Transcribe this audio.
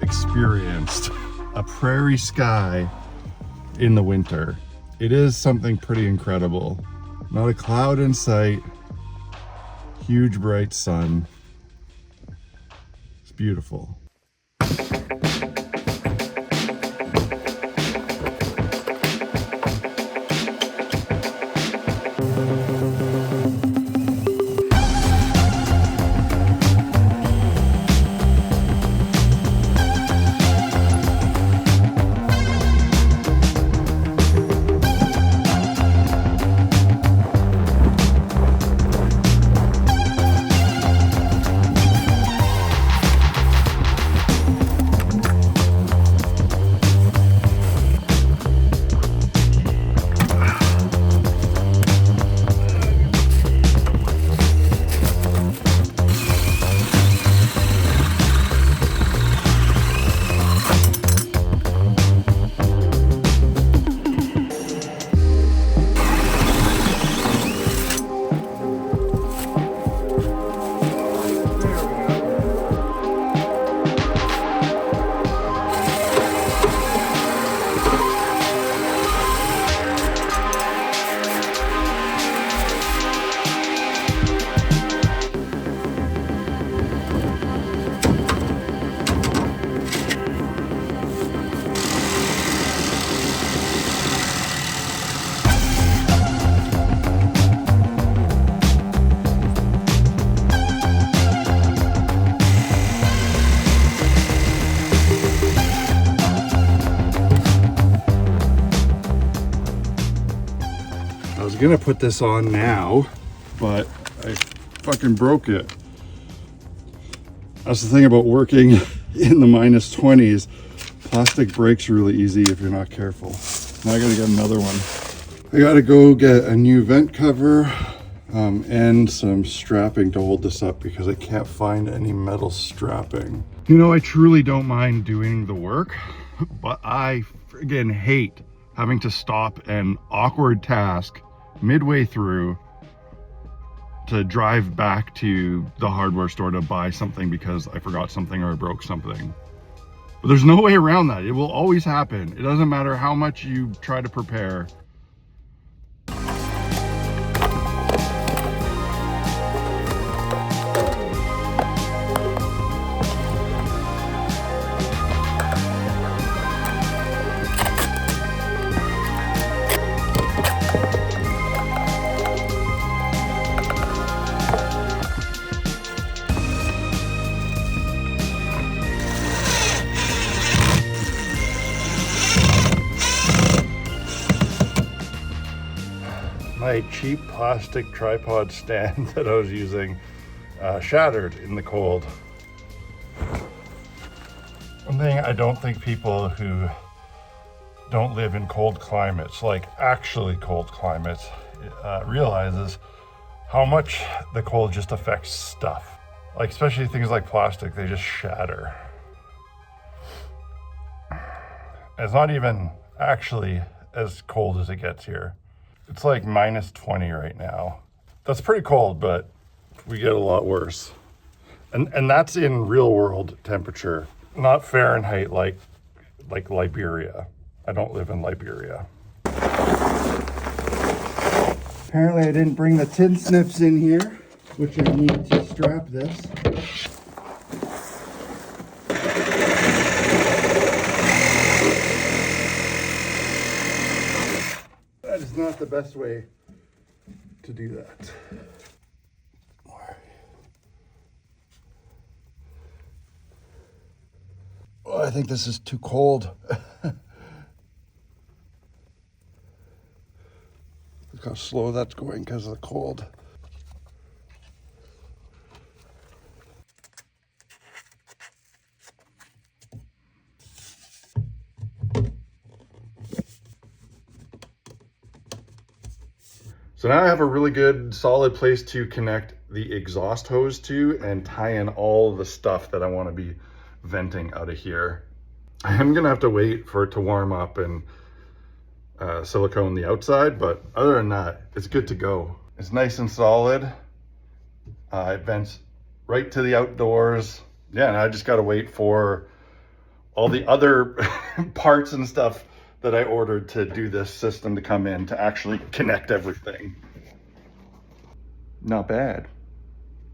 experienced a prairie sky in the winter. It is something pretty incredible. Not a cloud in sight, huge bright sun. It's beautiful. I was gonna put this on now, but I fucking broke it. That's the thing about working in the -20s. Plastic breaks really easy if you're not careful. Now I gotta get another one. I gotta go get a new vent cover and some strapping to hold this up because I can't find any metal strapping. You know, I truly don't mind doing the work, but I friggin' hate having to stop an awkward task midway through to drive back to the hardware store to buy something because I forgot something or I broke something. But there's no way around that. It will always happen. It doesn't matter how much you try to prepare. My cheap plastic tripod stand that I was using shattered in the cold. One thing I don't think people who don't live in cold climates, like actually cold climates, realizes how much the cold just affects stuff. Like especially things like plastic, they just shatter. It's not even actually as cold as it gets here. It's like -20 right now. That's pretty cold, but we get a lot worse. And that's in real world temperature, not Fahrenheit like Liberia. I don't live in Liberia. Apparently I didn't bring the tin snips in here, which I need to strap this. That is not the best way to do that. Oh, I think this is too cold. Look how slow that's going because of the cold. So now I have a really good solid place to connect the exhaust hose to and tie in all the stuff that I want to be venting out of here. I am gonna have to wait for it to warm up and silicone the outside, but other than that, it's good to go. It's nice and solid. It vents right to the outdoors. Yeah, and I just gotta wait for all the other parts and stuff that I ordered to do this system to come in to actually connect everything. Not bad.